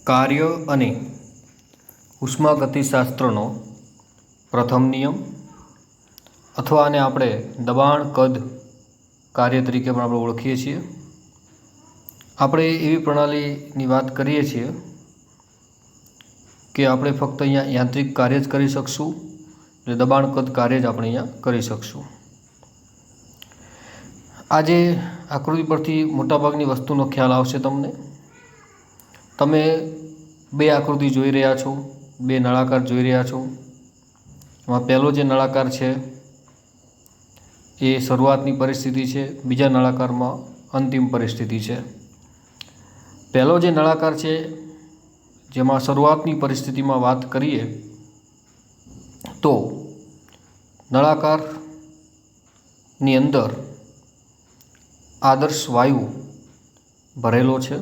કાર્ય અને ઉષ્માગતિશાસ્ત્રનો પ્રથમ નિયમ, અથવા આને આપણે દબાણ કદ કાર્ય તરીકે પણ આપણે ઓળખીએ છીએ. આપણે એવી પ્રણાલીની વાત કરીએ છીએ કે આપણે ફક્ત અહીંયા યાંત્રિક કાર્ય જ કરી શકશું, એટલે દબાણ કદ કાર્ય જ આપણે અહીંયા કરી શકશું. આજે આકૃતિ પરથી મોટાભાગની વસ્તુનો ખ્યાલ આવશે તમને. તમે બે આકૃતિ જોઈ રહ્યા છો, બે નળાકાર જોઈ રહ્યા છો. એમાં પહેલો જે નળાકાર છે એ શરૂઆતની પરિસ્થિતિ છે, બીજા નળાકારમાં અંતિમ પરિસ્થિતિ છે. પહેલો જે નળાકાર છે જેમાં શરૂઆતની પરિસ્થિતિમાં વાત કરીએ તો નળાકારની અંદર આદર્શ વાયુ ભરેલો છે.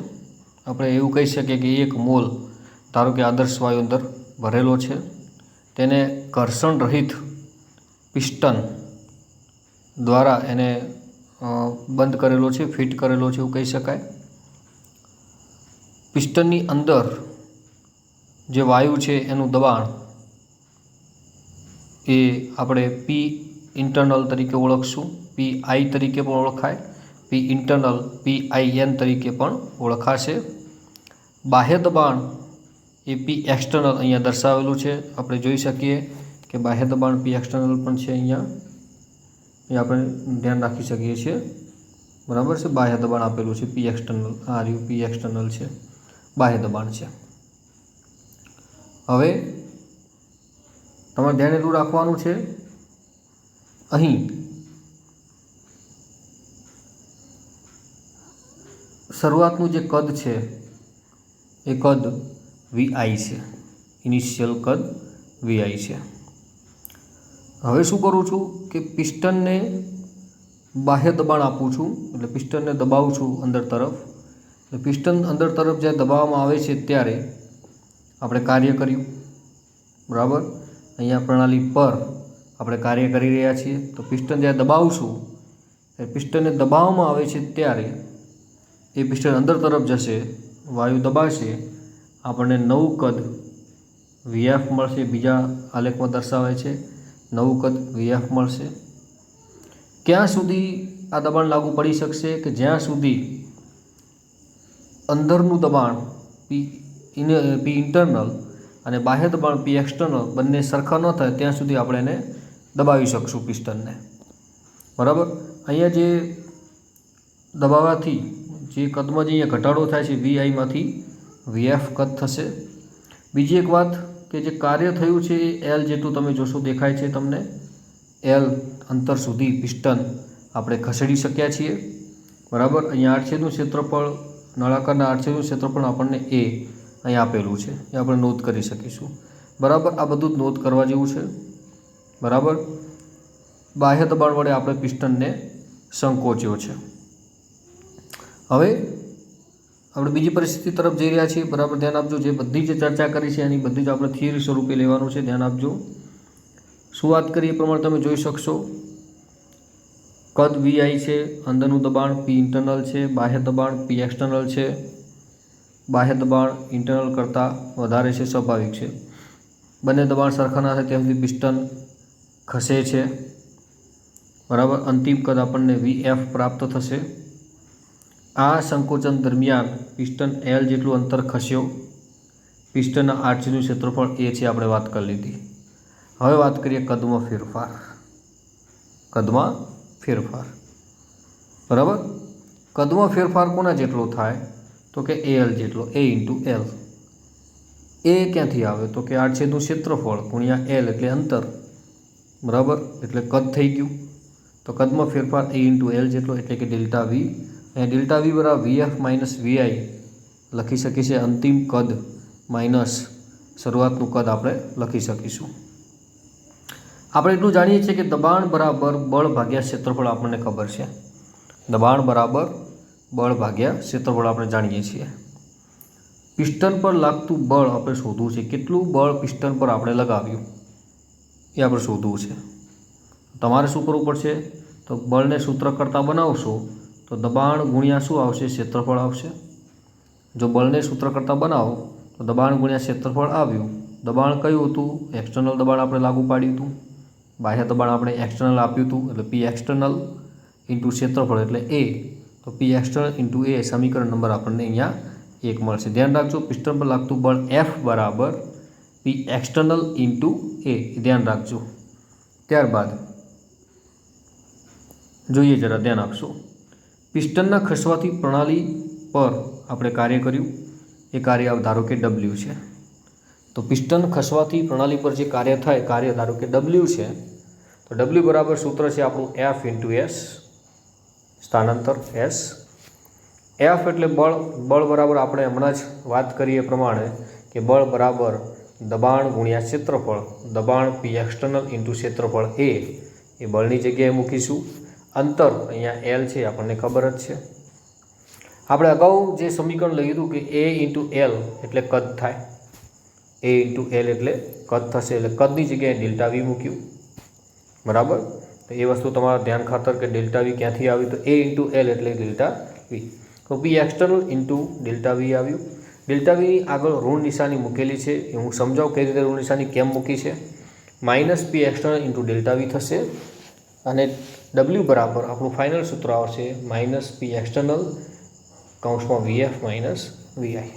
આપણે એવું કહી શકીએ કે 1 મોલ ધારો કે આદર્શ વાયુ અંદર ભરેલો છે. તેને ઘર્ષણ રહિત પિસ્ટન દ્વારા એને બંધ કરેલો છે, ફિટ કરેલો છે એવું કહી શકાય. પિસ્ટનની અંદર જે વાયુ છે એનું દબાણ એ આપણે પી ઇન્ટરનલ તરીકે ઓળખશું, PI તરીકે પણ ઓળખાય, પી ઇન્ટરનલ PIN તરીકે પણ ઓળખાશે. બાહ્ય દબાણ એ પી એક્સટર્નલ અહીંયા દર્શાવેલું છે. આપણે જોઈ શકીએ કે બાહ્ય દબાણ પી એક્સટર્નલ પણ છે. અહીંયા આપણે ધ્યાન રાખી શકીએ છીએ, બરાબર છે. બાહ્ય દબાણ આપેલું છે પી એક્સટર્નલ, આ રહ્યું પી એક્સટર્નલ છે, બાહ્ય દબાણ છે. હવે તમારે ધ્યાન એટલું રાખવાનું છે, અહીં શરૂઆતનું જે કદ છે એ કદ VI છે, ઇનિશિયલ કદ VI છે. હવે શું કરું છું કે પિસ્ટનને બાહ્ય દબાણ આપું છું, એટલે પિસ્ટનને દબાવું છું અંદર તરફ. એટલે પિસ્ટન અંદર તરફ જ્યારે દબાવવામાં આવે છે ત્યારે આપણે કાર્ય કર્યું, બરાબર. અહીંયા પ્રણાલી પર આપણે કાર્ય કરી રહ્યા છીએ. તો પિસ્ટન જ્યારે દબાવશું, એ પિસ્ટનને દબાવવામાં આવે છે ત્યારે એ પિસ્ટન અંદર તરફ જશે, વાયુ દબાશે, આપણને નવું કદ VF મળશે. બીજા આલેખમાં દર્શાવે છે નવું કદ VF મળશે. ક્યાં સુધી આ દબાણ લાગુ પડી શકશે કે જ્યાં સુધી અંદરનું દબાણ પી ઇન્ટરનલ અને બાહ્ય દબાણ પી એક્સટર્નલ બંને સરખા ન થાય ત્યાં સુધી આપણે એને દબાવી શકશું પિસ્ટનને, બરાબર. અહીંયા જે દબાવવાથી જે કદમાં જે અહીંયા ઘટાડો થાય છે VIમાંથી VF કદ થશે. બીજી એક વાત કે જે કાર્ય થયું છે એ L જેટલું તમે જોશો દેખાય છે તમને. L અંતર સુધી પિસ્ટન આપણે ખસેડી શક્યા છીએ, બરાબર. અહીંયા આડછેદનું ક્ષેત્રફળ, નળાકારના આડછેદનું ક્ષેત્રફળ આપણને એ અહીં આપેલું છે, એ આપણે નોંધ કરી શકીશું, બરાબર. આ બધું જ નોંધ કરવા જેવું છે, બરાબર. બાહ્ય દબાણ વડે આપણે પિસ્ટનને સંકોચ્યો છે. હવે આપણે બીજી પરિસ્થિતિ તરફ જઈ રહ્યા છીએ, બરાબર. ધ્યાન આપજો. જે બધી જે ચર્ચા કરી છે એની બધી જ આપણે થિયરી સ્વરૂપે લેવાનું છે, ધ્યાન આપજો. શું વાત કરીએ એ પ્રમાણે તમે જોઈ શકશો. કદ VI છે, અંદરનું દબાણ પી ઇન્ટરનલ છે, બાહ્ય દબાણ પી એક્સટર્નલ છે. બાહ્ય દબાણ ઇન્ટરનલ કરતાં વધારે છે, સ્વાભાવિક છે. બંને દબાણ સરખા ના થાય ત્યાં સુધી પિસ્ટન ખસે છે, બરાબર. અંતિમ કદ આપણને VF પ્રાપ્ત થશે. આ સંકોચન દરમિયાન પિસ્ટન L જેટલું અંતર ખસ્યો. પિસ્ટનના આડછેદનું ક્ષેત્રફળ એ છે, આપણે વાત કરી લીધી. હવે વાત કરીએ કદમાં ફેરફાર. કદમાં ફેરફાર, બરાબર. કદમાં ફેરફાર કોના જેટલો થાય તો કે AL જેટલો, A ઇન્ટુ L. એ ક્યાંથી આવે તો કે આડછેદનું ક્ષેત્રફળ ગુણ્યા L એટલે અંતર, બરાબર. એટલે કદ થઈ ગયું. તો કદમાં ફેરફાર A ઇન્ટુ L જેટલો, એટલે કે ડેલ્ટા V. અને ડેલ્ટા V બરાબર VF માઇનસ VI લખી શકીએ છીએ. અંતિમ કદ માઇનસ શરૂઆતનું કદ આપણે લખી શકીશું. આપણે એટલું જાણીએ છીએ કે દબાણ બરાબર બળ ભાગ્યા ક્ષેત્રફળ આપણને ખબર છે. દબાણ બરાબર બળ ભાગ્યા ક્ષેત્રફળ આપણે જાણીએ છીએ. પિસ્ટન પર લાગતું બળ આપણે શોધવું છે. કેટલું બળ પિસ્ટન પર આપણે લગાવ્યું એ આપણે શોધવું છે. તમારે શું કરવું પડશે તો બળને સૂત્ર કરતાં બનાવશો તો દબાણ ગુણ્યા શું આવશે, ક્ષેત્રફળ આવશે. જો બળને સૂત્ર કરતાં બનાવો તો દબાણ ગુણ્યા ક્ષેત્રફળ આવ્યું. દબાણ કયું હતું? એક્સટર્નલ દબાણ આપણે લાગુ પાડ્યું હતું. બાહ્ય દબાણ આપણે એક્સટર્નલ આપ્યું હતું, એટલે પી એક્સટર્નલ ઇન્ટુ ક્ષેત્રફળ એટલે એ. તો પી એક્સટર્નલ ઇન્ટુ એ સમીકરણ નંબર આપણને અહીંયા 1 મળશે. ધ્યાન રાખજો, પિસ્ટન પર લાગતું બળ એફ બરાબર પી એક્સટર્નલ ઇન્ટુ એ, ધ્યાન રાખજો. ત્યારબાદ જોઈએ, જરા ધ્યાન આપશો. પિસ્ટનના ખસવાથી પ્રણાલી પર આપણે કાર્ય કર્યું. એ કાર્ય ધારો કે ડબલ્યુ છે. તો પિસ્ટન ખસવાથી પ્રણાલી પર જે કાર્ય થાય, કાર્ય ધારો કે ડબલ્યુ છે. તો ડબલ્યુ બરાબર સૂત્ર છે આપણું એફ ઇન્ટુ એસ, સ્થાનાંતર એસ. એફ એટલે બળ. બળ બરાબર આપણે હમણાં જ વાત કરીએ એ પ્રમાણે કે બળ બરાબર દબાણ ગુણ્યા ક્ષેત્રફળ. દબાણ પી એક્સટર્નલ ઇન્ટુ ક્ષેત્રફળ એ બળની જગ્યાએ મૂકીશું. અંતર અહીંયા એલ છે, આપણને ખબર જ છે. આપણે અગાઉ જે સમીકરણ લઈ લીધું કે એ ઇન્ટુ એલ એટલે કદ થાય. એ ઇન્ટુ એલ એટલે કદ થશે, એટલે કદની જગ્યાએ ડેલ્ટા વી મૂક્યું. બરાબર. તો એ વસ્તુ તમારા ધ્યાન ખાતર કે ડેલ્ટા વી ક્યાંથી આવી, તો એ ઇન્ટુ એલ એટલે ડેલ્ટા વી. તો P external into delta V આવ્યું. ડેલ્ટા વીની આગળ ઋણ નિશાની મૂકેલી છે, એ હું સમજાવું કઈ રીતે ઋણ નિશાની કેમ મૂકી છે. Minus P external into delta V થશે, અને ડબલ્યુ બરાબર આપણું ફાઇનલ સૂત્ર આવશે માઇનસ પી એક્સટર્નલ કૌંસમાં વીએફ માઇનસ વીઆઈ.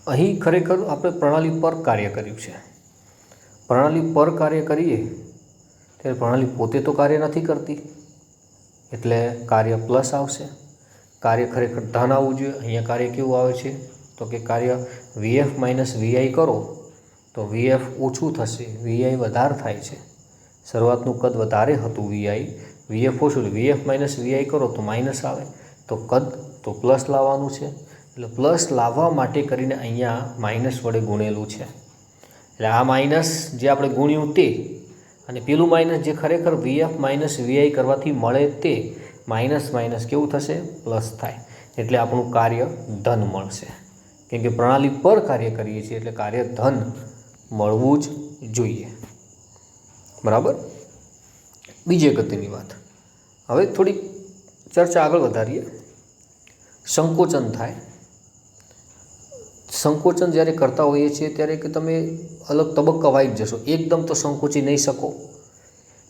અહીં ખરેખર આપણે પ્રણાલી પર કાર્ય કર્યું છે. પ્રણાલી પર કાર્ય કરીએ ત્યારે પ્રણાલી પોતે તો કાર્ય નથી કરતી, એટલે કાર્ય પ્લસ આવશે. કાર્ય ખરેખર ધન આવવું જોઈએ. અહીંયા કાર્ય કેવું આવે છે? તો કે કાર્ય વીએફ માઇનસ વીઆઈ કરો તો વીએફ ઓછું થશે, વીઆઈ વધારે થાય છે. શરૂઆતનું કદ વધારે હતું વીઆઈ, વીએફ ઓછું, વીએફ માઇનસ વીઆઈ કરો તો માઇનસ આવે. તો કદ તો પ્લસ લાવવાનું છે, એટલે પ્લસ લાવવા માટે કરીને અહીંયા માઇનસ વડે ગુણેલું છે. એટલે આ માઇનસ જે આપણે ગુણ્યું તે, અને પેલું માઇનસ જે ખરેખર વીએફ માઇનસ વીઆઈ કરવાથી મળે તે, માઇનસ માઇનસ કેવું થશે? પ્લસ થાય. એટલે આપણું કાર્ય ધન મળશે, કેમ કે પ્રણાલી પર કાર્ય કરીએ છીએ એટલે કાર્ય ધન મળવું જ જોઈએ. બરાબર. બીજી અગત્યની વાત, હવે થોડીક ચર્ચા આગળ વધારીએ. સંકોચન થાય. સંકોચન જ્યારે કરતા હોઈએ છીએ ત્યારે કે તમે અલગ તબક્કા વાઇઝ જશો. એકદમ તો સંકોચી નહીં શકો,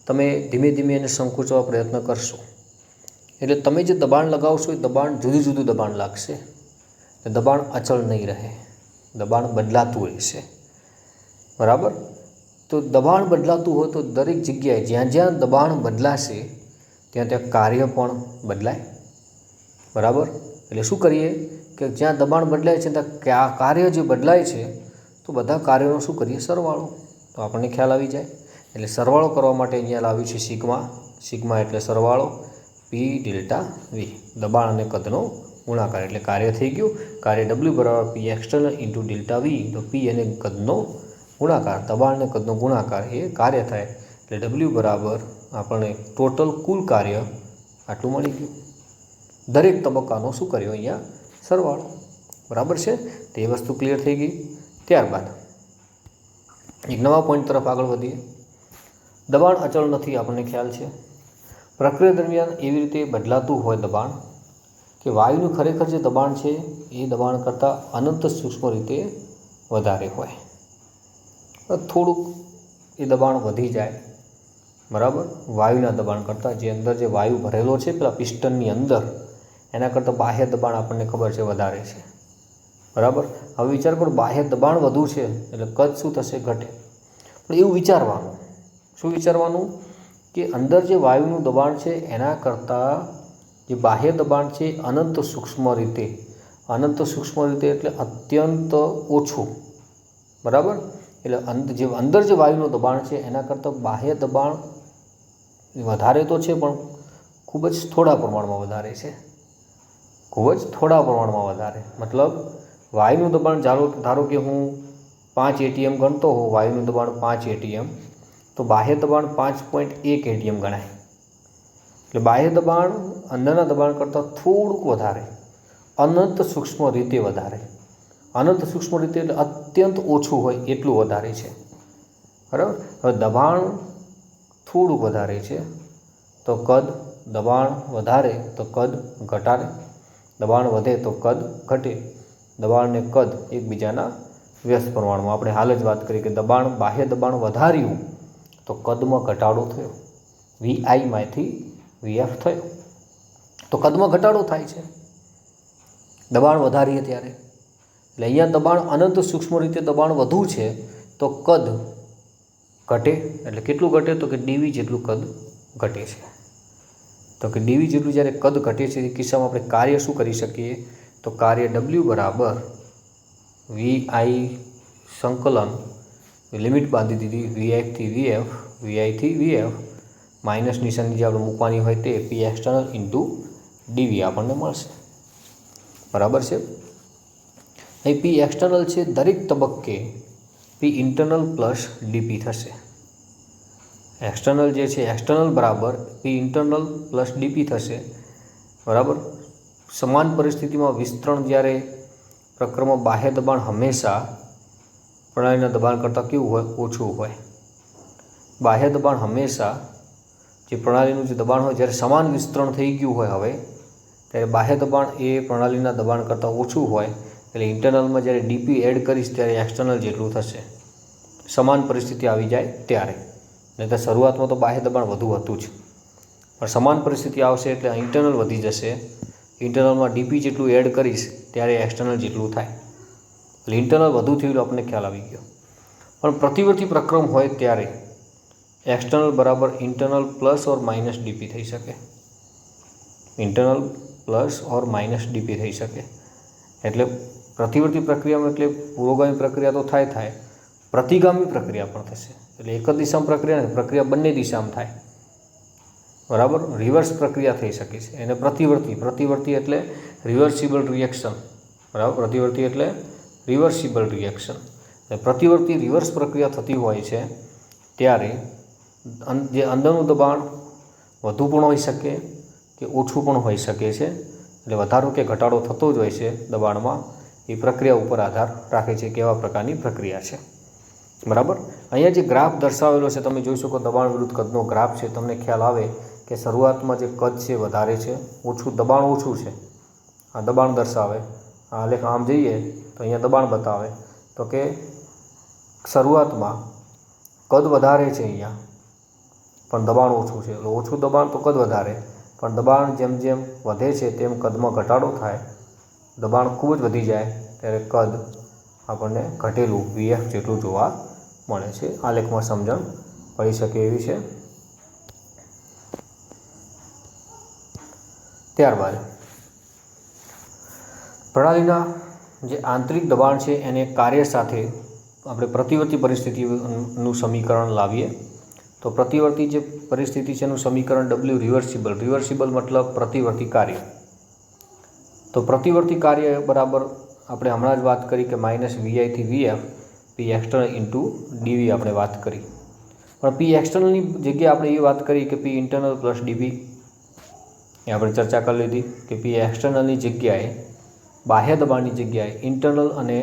તમે ધીમે ધીમે એને સંકોચવા પ્રયત્ન કરશો. એટલે તમે જે દબાણ લગાવશો એ દબાણ જુદું જુદું દબાણ લાગશે. દબાણ અચળ નહીં રહે, દબાણ બદલાતું રહેશે. બરાબર. તો દબાણ બદલાતું હોય તો દરેક જગ્યાએ જ્યાં જ્યાં દબાણ બદલાશે ત્યાં ત્યાં કાર્ય પણ બદલાય. બરાબર. એટલે શું કરીએ કે જ્યાં દબાણ બદલાય છે ત્યાં કાર્ય જે બદલાય છે તો બધા કાર્યોનો શું કરીએ? સરવાળો. તો આપણને ખ્યાલ આવી જાય. એટલે સરવાળો કરવા માટે અહીંયા લાવ્યું છે સિગ્મા. સિગ્મા એટલે સરવાળો પી ડેલ્ટા વી, દબાણ અને કદનો ગુણાકાર. એટલે કાર્ય થઈ ગયું. કાર્ય ડબલ્યુ બરાબર P external into delta V. તો પી અને કદનો ગુણાકાર, દબાણ અને કદનો ગુણાકાર એ કાર્ય થાય. એટલે ડબલ્યુ બરાબર આપણને ટોટલ કુલ કાર્ય આટલું મળી ગયું. દરેક તબક્કાનો શું કર્યો? અહીંયા સરવાળો. બરાબર છે. તે વસ્તુ ક્લિયર થઈ ગઈ. ત્યારબાદ એક નવા પોઈન્ટ તરફ આગળ વધીએ. દબાણ અચળ નથી, આપણને ખ્યાલ છે. પ્રક્રિયા દરમિયાન એવી રીતે બદલાતું હોય દબાણ કે વાયુનું ખરેખર જે દબાણ છે એ દબાણ કરતાં અનંત સૂક્ષ્મ રીતે વધારે હોય. થોડુંક એ દબાણ વધી જાય. બરાબર. વાયુના દબાણ કરતાં જે અંદર જે વાયુ ભરેલો છે પેલા પિસ્ટનની અંદર, એના કરતાં બાહ્ય દબાણ આપણને ખબર છે વધારે છે. બરાબર. હવે વિચાર કરો, બાહ્ય દબાણ વધુ છે એટલે કદ શું થશે? ઘટે. પણ એવું વિચારવાનું, શું વિચારવાનું કે અંદર જે વાયુનું દબાણ છે એના કરતાં જે બાહ્ય દબાણ છે અનંત સૂક્ષ્મ રીતે, અનંત સૂક્ષ્મ રીતે એટલે અત્યંત ઓછું. બરાબર. એટલે અંદર જે વાયુનું દબાણ છે એના કરતાં બાહ્ય દબાણ વધારે તો છે પણ ખૂબ જ થોડા પ્રમાણમાં વધારે છે. ખૂબ જ થોડા પ્રમાણમાં વધારે. મતલબ વાયુનું દબાણ ધારો કે હું 5 ATM ગણતો હોઉં, વાયુનું દબાણ 5 ATM, તો બાહ્ય દબાણ 5.1 ATM ગણાય. એટલે બાહ્ય દબાણ અંદરના દબાણ કરતાં થોડુંક વધારે, અનંત સૂક્ષ્મ રીતે વધારે. અનંત સૂક્ષ્મ રીતે એટલે અત્યંત ઓછું હોય એટલું વધારે છે. બરાબર. હવે દબાણ થોડુંક વધારે છે તો કદ, દબાણ વધારે તો કદ ઘટાડે, દબાણ વધે તો કદ ઘટે. દબાણ ને કદ એકબીજાના વ્યસ્ત પ્રમાણમાં. આપણે હાલ જ વાત કરી કે દબાણ, બાહ્ય દબાણ વધાર્યું તો કદમાં ઘટાડો થયો, VIમાંથી VF થયો, તો કદમાં ઘટાડો થાય છે દબાણ વધારીએ ત્યારે. એટલે અહીંયા દબાણ અનંત સૂક્ષ્મ રીતે દબાણ વધુ છે તો કદ ઘટે. એટલે કેટલું ઘટે? તો કે dV જેટલું કદ ઘટે છે. તો કે dV જેટલું જ્યારે કદ ઘટે છે એ કિસ્સામાં આપણે કાર્ય શું કરી શકીએ? તો કાર્ય W બરાબર VI સંકલન, લિમિટ બાંધી દીધી, VI થી VF, VI થી VF માઇનસ નિશાની જે આપણે મૂકવાની હોય તે P એક્સટર્નલ ઇન્ટુ dV આપણને મળશે. બરાબર છે. અહીં P એક્સટર્નલ છે, દરેક તબક્કે P ઇન્ટરનલ પ્લસ dP થશે. એક્સટર્નલ જે છે એક્સટર્નલ બરાબર P ઇન્ટરનલ પ્લસ dP થશે. બરાબર. સમાન પરિસ્થિતિમાં વિસ્તરણ જ્યારે પ્રક્રમમાં બાહ્ય દબાણ હંમેશા પ્રણાલીના દબાણ કરતાં કેવું હોય? ઓછું હોય. બાહ્ય દબાણ હંમેશા જે પ્રણાલીનું જે દબાણ હોય, જ્યારે સમાન વિસ્તરણ થઈ ગયું હોય હવે, ત્યારે બાહ્ય દબાણ એ પ્રણાલીના દબાણ કરતાં ઓછું હોય. એટલે ઇન્ટરનલમાં જ્યારે dP એડ કરીશ ત્યારે એક્સટર્નલ જેટલું થશે, સમાન પરિસ્થિતિ આવી જાય ત્યારે. નહીં તો શરૂઆતમાં તો બાહ્ય દબાણ વધુ હતું જ, પણ સમાન પરિસ્થિતિ આવશે એટલે ઇન્ટરનલ વધી જશે. ઇન્ટરનલમાં dP જેટલું એડ કરીશ ત્યારે એક્સટર્નલ જેટલું થાય. એટલે ઇન્ટરનલ વધુ થયું આપણને ખ્યાલ આવી ગયો. પણ પ્રતિવર્તી પ્રક્રમ હોય ત્યારે એક્સટર્નલ બરાબર internal plus or minus dP થઈ શકે. Internal plus or minus dP થઈ શકે. એટલે પ્રતિવર્તી પ્રક્રિયામાં એટલે પુરોગામી પ્રક્રિયા તો થાય, પ્રતિગામી પ્રક્રિયા પણ થશે. એટલે એક જ દિશામાં પ્રક્રિયા નહીં, પ્રક્રિયા બંને દિશામાં થાય. બરાબર. રિવર્સ પ્રક્રિયા થઈ શકે છે. એને પ્રતિવર્તી એટલે રિવર્સિબલ રિએક્શન. બરાબર. પ્રતિવર્તી એટલે રિવર્સિબલ રિએક્શન. પ્રતિવર્તી રિવર્સ પ્રક્રિયા થતી હોય છે ત્યારે જે અંદરનું દબાણ વધુ પણ હોઈ શકે કે ઓછું પણ હોઈ શકે છે. એટલે વધારો કે ઘટાડો થતો જ હોય છે દબાણમાં. એ પ્રક્રિયા ઉપર આધાર રાખે છે કેવા પ્રકારની પ્રક્રિયા છે. બરાબર. અહીંયા જે ગ્રાફ દર્શાવેલો છે તમે જોઈ શકો, દબાણ વિરુદ્ધ કદનો ગ્રાફ છે. તમને ખ્યાલ આવે કે શરૂઆતમાં જે કદ છે વધારે છે, દબાણ ઓછું છે. આ દબાણ દર્શાવે. આ આલેખ આમ જઈએ તો અહીંયા દબાણ બતાવે તો કે શરૂઆતમાં કદ વધારે છે અહીંયા, પણ દબાણ ઓછું છે. એટલે ઓછું દબાણ તો કદ વધારે, પણ દબાણ જેમ જેમ વધે છે તેમ કદમાં ઘટાડો થાય. દબાણ ખૂબ જ વધી જાય ત્યારે કદ આપણને ઘટેલું VF જેટલું જોવા મળે છે. આ લેખમાં સમજણ પડી શકે એવી છે. ત્યારબાદ પ્રણાલીના જે આંતરિક દબાણ છે એને કાર્ય સાથે આપણે પ્રતિવર્તી પરિસ્થિતિનું સમીકરણ લાવીએ તો પ્રતિવર્તી જે પરિસ્થિતિ છે એનું સમીકરણ W રિવર્સિબલ મતલબ પ્રતિવર્તી કાર્ય. તો પ્રતિવર્તી કાર્ય બરાબર આપણે હમણાં જ વાત કરી કે માઇનસ VI થી VF P external into dV આપણે વાત કરી. પણ P એક્સટર્નલની જગ્યાએ આપણે એ વાત કરી કે P ઇન્ટરનલ પ્લસ dP એ આપણે ચર્ચા કરી લીધી કે P એક્સટર્નલની જગ્યાએ, બાહ્ય દબાણની જગ્યાએ ઇન્ટરનલ અને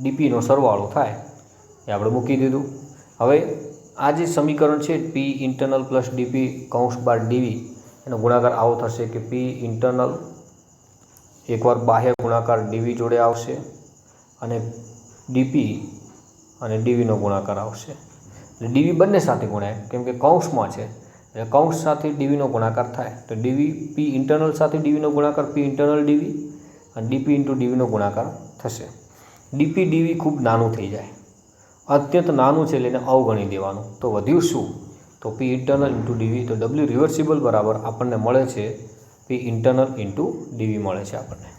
dPનો સરવાળો થાય એ આપણે મૂકી દીધું. હવે આ જે સમીકરણ છે P ઇન્ટરનલ પ્લસ dP કૌંસ બાર dV એનો ગુણાકાર આવો થશે કે P ઇન્ટરનલ એકવાર બાહ્ય ગુણાકાર dV જોડે આવશે અને dP અને dVનો ગુણાકાર આવશે. એટલે dV બંને સાથે ગુણાય કેમ કે કૌંસમાં છે, એટલે કૌંસ સાથે dVનો ગુણાકાર થાય તો dV P ઇન્ટરનલ સાથે dVનો ગુણાકાર P ઇન્ટરનલ dV અને dP ઇન્ટુ dVનો ગુણાકાર થશે. dP dV ખૂબ નાનું થઈ જાય, અત્યંત નાનું છે એટલે એને અવગણી દેવાનું. તો વધ્યું શું? તો P ઇન્ટરનલ ઇન્ટુ dV. તો W રિવર્સિબલ બરાબર આપણને મળે છે P ઇન્ટરનલ ઇન્ટુ dV મળે છે આપણને.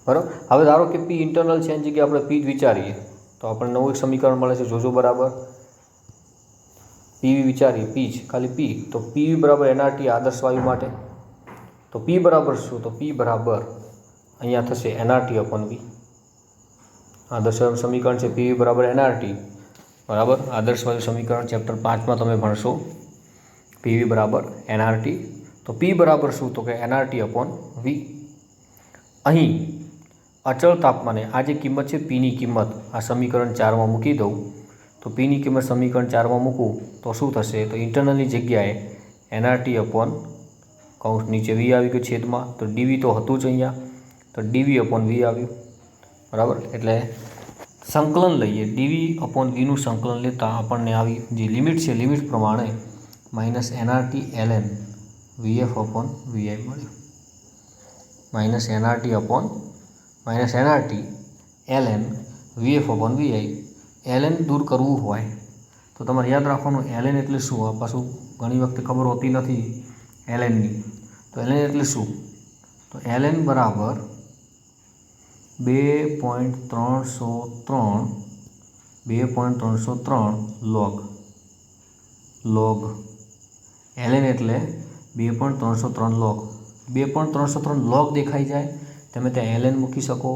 બરાબર. હવે ધારો કે P ઇન્ટરનલ છે એની જગ્યાએ આપણે P જ વિચારીએ તો આપણને નવું એક સમીકરણ મળે છે. જોજો બરાબર. PV વિચારીએ, P જ ખાલી P. તો PV બરાબર NRT આદર્શ વાયુ માટે. તો P બરાબર શું? તો P બરાબર અહીંયા થશે NRT અપોન V. આદર્શ વાયુ સમીકરણ છે PV બરાબર NRT. બરાબર. આદર્શ વાયુ સમીકરણ ચેપ્ટર 5માં તમે ભણશો PV બરાબર NRT. તો P બરાબર શું? તો કે NRT અપોન V. અહીં અચળ તાપમાને આ જે કિંમત છે Pની કિંમત આ સમીકરણ 4માં મૂકી દઉં તો Pની કિંમત સમીકરણ 4માં મૂકું તો શું થશે? તો ઇન્ટરનલની જગ્યાએ NRT અપોન કૌંસ નીચે V આવી ગયું છેદમાં, તો dV તો હતું જ અહીંયા, તો તો ડીવી અપોન વી આવ્યું, બરાબર. એટલે સંકલન લઈએ, ડીવી અપોન વીનું સંકલન લેતા આપણને આવી જે લિમિટ છે, લિમિટ પ્રમાણે minus NRT LN VF upon VI મળ્યું. Minus NRT LN VF upon VI. LN દૂર કરવું હોય તો તમારે યાદ રાખવાનું એલએન એટલે શું. આ પાછું ઘણી વખતે ખબર હોતી નથી એલએનની. તો એલએન એટલે શું? તો એલએન બરાબર 2.303 લોગ. એલએન એટલે 2.303 લોગ. 2.303 લોગ દેખાઈ જાય તમે ત્યાં એલએન મૂકી શકો.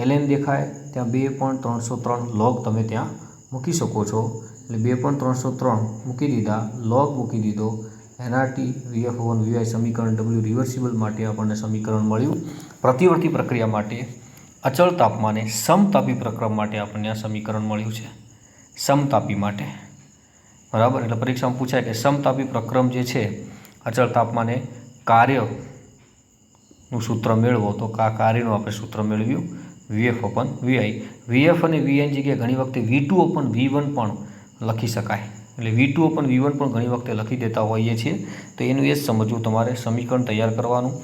એલએન દેખાય ત્યાં 2.303 લોગ તમે ત્યાં મૂકી શકો છો. એટલે 2.303 મૂકી દીધા, લોગ મૂકી દીધો. એનઆરટી વીએફ ઓન વીઆઈ સમીકરણ ડબલ્યુ રિવર્સિબલ માટે આપણને સમીકરણ મળ્યું. પ્રતિવર્તી પ્રક્રિયા માટે અચળ તાપમાને સમતાપી પ્રક્રિયા માટે આપણને આ સમીકરણ મળ્યું છે. સમતાપી માટે, બરાબર. એટલે પરીક્ષામાં પૂછાય કે સમતાપી પ્રક્રમ જે છે અચળ તાપમાને કાર્યનું સૂત્ર મેળવો, તો કાર્યનું આપણે સૂત્ર મેળવ્યું વીએફ અપન વીઆઈ. વીએફ અને વીઆઈની જગ્યાએ ઘણી વખતે V2 અપન V1 પણ લખી શકાય. એટલે V2 અપન V1 પણ ઘણી વખતે લખી દેતા હોઈએ છીએ. તો એનું એ જ સમજવું તમારે. સમીકરણ તૈયાર કરવાનું,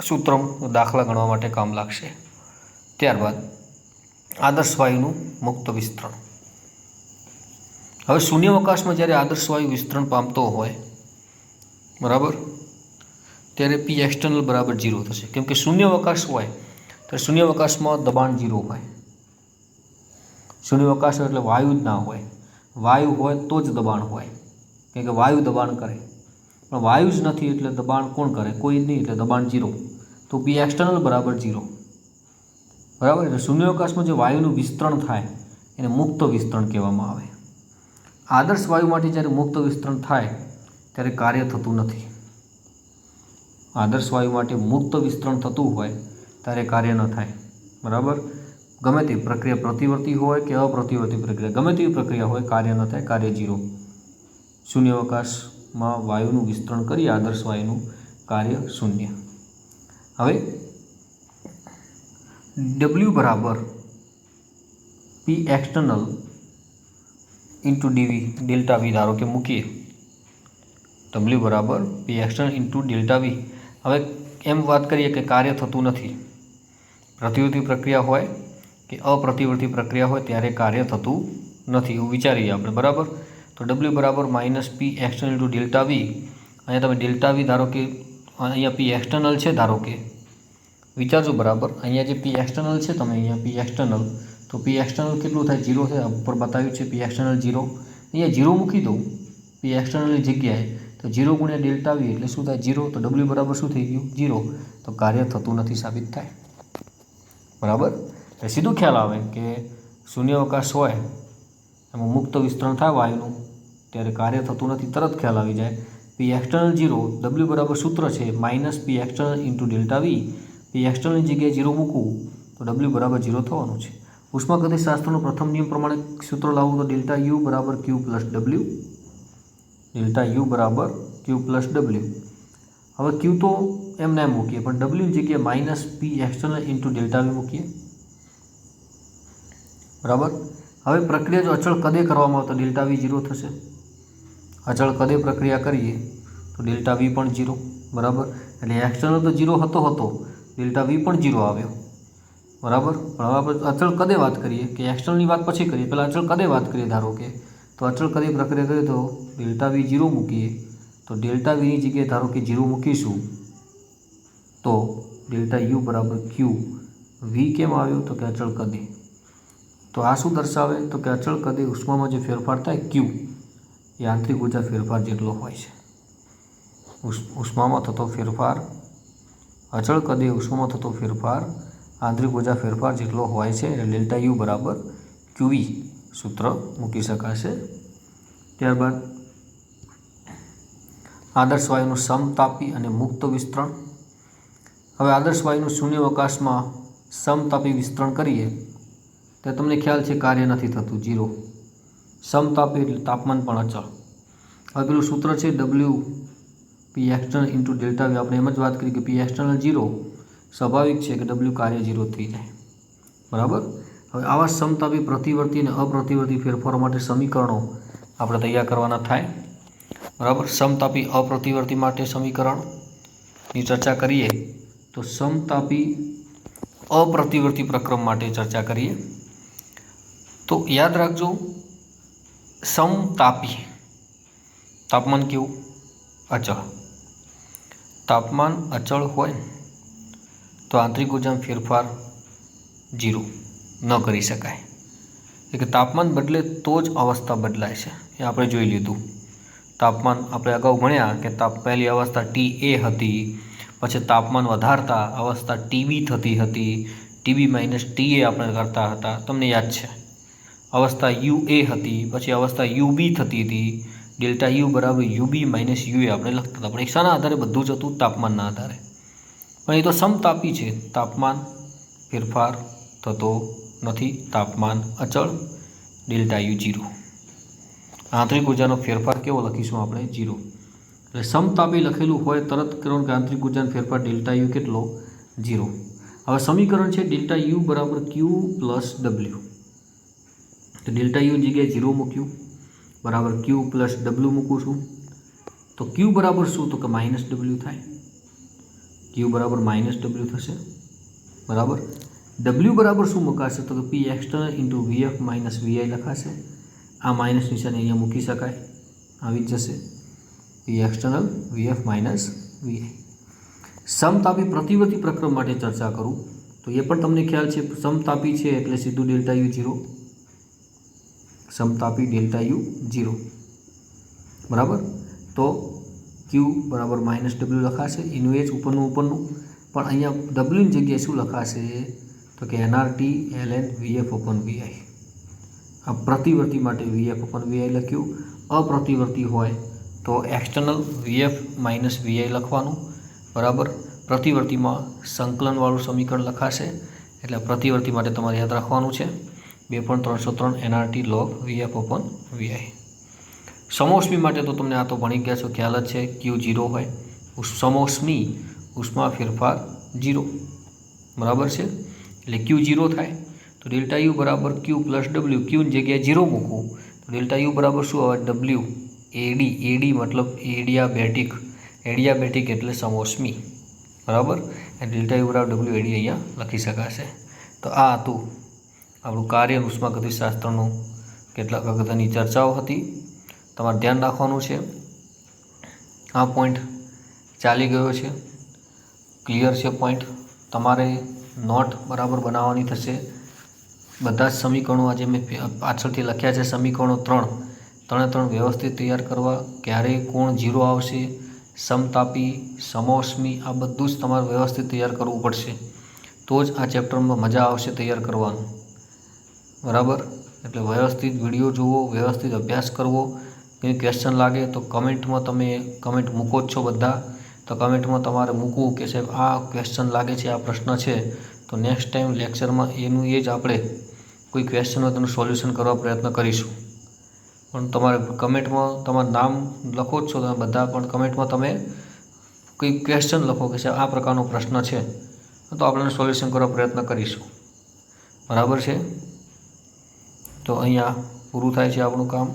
સૂત્ર દાખલા ગણવા માટે કામ લાગશે. ત્યારબાદ આદર્શ વાયુનું મુક્ત વિસ્તરણ. હવે શૂન્યાવકાશમાં જ્યારે આદર્શ વાયુ વિસ્તરણ પામતો હોય, બરાબર, ત્યારે પી એક્સટર્નલ બરાબર 0 થશે. કેમ કે શૂન્યાવકાશ હોય તો શૂન્યાવકાશમાં દબાણ 0 હોય. શૂન્યાવકાશ એટલે વાયુ જ ના હોય. વાયુ હોય તો જ દબાણ હોય, કેમ કે વાયુ દબાણ કરે. પણ વાયુ જ નથી એટલે દબાણ કોણ કરે? કોઈ જ નહીં, એટલે દબાણ 0. તો પી એક્સટર્નલ બરાબર 0, બરાબર. એટલે શૂન્યાવકાશમાં જે વાયુનું વિસ્તરણ થાય એને મુક્ત વિસ્તરણ કહેવામાં આવે. આદર્શ વાયુ માટે જ્યારે મુક્ત વિસ્તરણ થાય ત્યારે કાર્ય થતું નથી. આદર્શ વાયુ માટે મુક્ત વિસ્તરણ થતું હોય ત્યારે કાર્ય ન થાય, બરાબર. ગમે તે પ્રક્રિયા પ્રતિવર્તી હોય કે અપ્રતિવર્તી પ્રક્રિયા, ગમે તેવી પ્રક્રિયા હોય, કાર્ય ન થાય, કાર્ય 0. શૂન્યાવકાશમાં વાયુનું વિસ્તરણ કરીએ આદર્શ વાયુનું, કાર્ય 0. હવે W બરાબર P external into D V delta V ધારો કે મૂકીએ. W બરાબર P external into delta V. હવે એમ વાત કરીએ કે કાર્ય થતું નથી. પ્રતિવર્તી પ્રક્રિયા હોય કે અપ્રતિવર્તી પ્રક્રિયા હોય ત્યારે કાર્ય થતું નથી એવું વિચારીએ આપણે, બરાબર. તો W બરાબર minus P external into delta V. અહીંયા તમે ડેલ્ટા વી ધારો કે અહીંયા પી એક્સટર્નલ છે, ધારો કે વિચારજો, બરાબર. અહીંયા જે પી એક્સટર્નલ છે, તમે અહીંયા પી એક્સટર્નલ, તો પી એક્સટર્નલ કેટલું થાય? 0 છે. ઉપર બતાવ્યું છે પી એક્સટર્નલ 0. અહીંયા 0 મૂકી દઉં પી એક્સટર્નલની જગ્યાએ, તો 0 ગુણ્યા ડેલ્ટા વી એટલે શું થાય? 0. તો W બરાબર શું થઈ ગયું? 0. તો કાર્ય થતું નથી સાબિત થાય, બરાબર. એટલે સીધું ખ્યાલ આવે કે શૂન્યાવકાશ હોય એમાં મુક્ત વિસ્તરણ થાય વાયુનું ત્યારે કાર્ય થતું નથી, તરત ખ્યાલ આવી જાય. પી એક્સટર્નલ 0, W બરાબર સૂત્ર છે minus P external into delta V. P એક્સટર્નલની જગ્યાએ 0 મૂકવું તો W બરાબર 0 થવાનું છે. ઉષ્માગતિશાસ્ત્રનો પ્રથમ નિયમ પ્રમાણે સૂત્ર લાવવું તો ડેલ્ટા યુ બરાબર ક્યુ પ્લસ ડબલ્યુ. ડેલ્ટા યુ બરાબર ક્યુ પ્લસ ડબલ્યુ. હવે ક્યુ તો એમને એમ મૂકીએ, પણ ડબલ્યુની જગ્યાએ minus P external into delta V મૂકીએ, બરાબર. હવે પ્રક્રિયા જો અચળ કદે કરવામાં આવે તો ડેલ્ટા વી 0 થશે. અચળ કદે પ્રક્રિયા કરીએ તો ડેલ્ટા વી પણ 0, બરાબર. એટલે એક્સટર્નલ તો 0 હતો, ડેલ્ટા વી પણ 0 આવ્યો, બરાબર. પણ હવે આપણે અચળ કદે વાત કરીએ કે એક્સટર્નલની વાત પછી કરીએ, પહેલાં અચળ કદે વાત કરીએ. ધારો કે તો અચળ કદે પ્રક્રિયા કરીએ તો ડેલ્ટા વી 0 મૂકીએ, તો ડેલ્ટા વીની જગ્યાએ ધારો કે 0 મૂકીશું તો ડેલ્ટા યુ બરાબર ક્યુ. વી કેમ આવ્યું? તો કે અચળ કદે. તો આ શું દર્શાવે? તો કે અચળ કદે ઉષ્મામાં જે ફેરફાર થાય ક્યુ એ આંતરિક ઊર્જા ફેરફાર જેટલો હોય છે. ઉષ્મામાં થતો ફેરફાર, અચળ કદે ઉષ્મામાં થતો ફેરફાર આંતરિક ઊર્જા ફેરફાર જેટલો હોય છે. એટલે ડેલ્ટા યુ બરાબર ક્યુવી સૂત્ર મૂકી શકાશે. ત્યારબાદ આદર્શ વાયુનું સમતાપી અને મુક્ત વિસ્તરણ. હવે આદર્શ વાયુનું શૂન્યાવકાશમાં સમતાપી વિસ્તરણ કરીએ તો તમને ખ્યાલ છે કાર્ય નથી થતું, 0. સમતાપી એટલે તાપમાન પણ અચળ. હવે પેલું સૂત્ર છે W P external into delta V. આપણે એમ જ વાત કરી કે પી એક્સટર્નલ 0, સ્વાભાવિક છે કે ડબલ્યુ કાર્ય 0 થઈ જાય, બરાબર। હવે આવા સમતાપી પ્રતિવર્તી અને અપ્રતિવર્તી ફેરફારો માટે સમીકરણો આપણે તૈયાર કરવાના થાય, બરાબર। સમતાપી અપ્રતિવર્તી માટે સમીકરણની ચર્ચા કરીએ તો સમતાપી અપ્રતિવર્તી પ્રક્રમ માટે ચર્ચા કરીએ તો યાદ રાખજો, સમતાપી તાપમાન કેવું? અચળ। તાપમાન અચળ હોય તો આંતરિક ઊર્જામાં ફેરફાર 0 ન કરી શકાય, એટલે કે તાપમાન બદલે તો જ અવસ્થા બદલાય છે, એ આપણે જોઈ લીધું। તાપમાન આપણે અગાઉ ભણ્યા કે પહેલી અવસ્થા TA હતી, પછી તાપમાન વધારતા અવસ્થા TB થતી હતી, TB માઇનસ TA આપણે કરતા હતા, તમને યાદ છે। અવસ્થા UA હતી, પછી અવસ્થા UB થતી હતી, ડેલ્ટા U બરાબર UB માઇનસ UA આપણે લખતા હતા, પણ શાના આધારે બધું જ હતું? તાપમાનના આધારે। પણ એ તો સમતાપી છે, તાપમાન ફેરફાર થતો નથી, તાપમાન અચળ, ડેલ્ટા U 0। આંતરિક ઊર્જાનો ફેરફાર કેવો લખીશું આપણે? 0। એટલે સમતાપી લખેલું હોય તરત કરો કે આંતરિક ઊર્જાનો ફેરફાર ડેલ્ટા U કેટલો? 0। હવે સમીકરણ છે ડેલ્ટા U બરાબર Q પ્લસ W, તો ડેલ્ટા U જગ્યાએ 0 મૂક્યું, બરાબર Q પ્લસ W મૂકું છું, તો Q બરાબર શું? તો કે માઇનસ W થાય, Q બરાબર માઇનસ W થશે, બરાબર। W બરાબર શું મૂકાશે? તો કે P external into VF minus VI લખાશે, આ માઇનસ નિશાની અહીંયા મૂકી શકાય, આવી જ જશે, P external VF minus VI। સમતાપી પ્રતિવર્તી પ્રક્રમ માટે ચર્ચા કરું તો એ પણ તમને ખ્યાલ છે, સમતાપી છે એટલે સીધું ડેલ્ટા U 0, સમતાપી ડેલ્ટા U 0, બરાબર। તો Q બરાબર માઇનસ W લખાશે, એનું એ જ ઉપરનું પણ અહીંયા W ની જગ્યાએ શું લખાશે? તો કે NRT ln VF upon VI। આ પ્રતિવર્તી માટે VF upon VI લખ્યું, અપ્રતિવર્તી હોય તો એક્સટર્નલ VF માઇનસ VI લખવાનું, બરાબર। પ્રતિવર્તીમાં સંકલનવાળું સમીકરણ લખાશે, એટલે પ્રતિવર્તી માટે તમારે યાદ રાખવાનું છે 2.303 NRT log VF upon VI। સમોષ્મી માટે તો તમને આ તો ભણી ગયા છો, ખ્યાલ જ છે, Q 0 હોય, સમોષ્મી ઉષ્મા ફેરફાર 0, બરાબર છે, એટલે Q 0 થાય તો ડેલ્ટા U બરાબર Q પ્લસ W, Q ની જગ્યાએ 0 મૂકવું તો ડેલ્ટા U બરાબર શું આવે? W AD મતલબ એડિયાબેટિક એટલે સમોષ્મી, બરાબર। ડેલ્ટા U બરાબર W AD અહીંયા લખી શકાશે। તો આ હતું આપણું કાર્ય ઉષ્માગતિશાસ્ત્રનું કેટલાક અગત્યની ચર્ચાઓ હતી, તમારે ધ્યાન રાખવાનું છે। આ પોઈન્ટ ચાલી ગયો છે, ક્લિયર છે પોઈન્ટ, તમારે નોટ બરાબર બનાવવાની થશે। બધા જ સમીકરણો આજે મેં પાછળથી લખ્યા છે, સમીકરણો 3 વ્યવસ્થિત તૈયાર કરવા, ક્યારે કોણ 0 આવશે, સમતાપી, સમોષ્મી, આ બધું જ તમારે વ્યવસ્થિત તૈયાર કરવું પડશે, તો જ આ ચેપ્ટરમાં મજા આવશે તૈયાર કરવાનું, બરાબર। એટલે વ્યવસ્થિત વિડીયો જુઓ, વ્યવસ્થિત અભ્યાસ કરવો, કંઈ ક્વેશ્ચન લાગે તો કમેન્ટમાં તમે કમેન્ટ મૂકો જ છો બધા, તો કમેન્ટમાં તમારે મૂકવું કે સાહેબ આ ક્વેશ્ચન લાગે છે, આ પ્રશ્ન છે, તો નેક્સ્ટ ટાઈમ લેક્ચરમાં એનું એ જ આપણે કોઈ ક્વેશ્ચન હોય તેનું સોલ્યુશન કરવા પ્રયત્ન કરીશું। પણ તમારે કમેન્ટમાં તમારું નામ લખો જ છો તમે બધા, પણ કમેન્ટમાં તમે કોઈ ક્વેશ્ચન લખો કે સાહેબ આ પ્રકારનો પ્રશ્ન છે, તો આપણે સોલ્યુશન કરવા પ્રયત્ન કરીશું, બરાબર છે। તો અહીંયા પૂરું થાય છે આપણું કામ।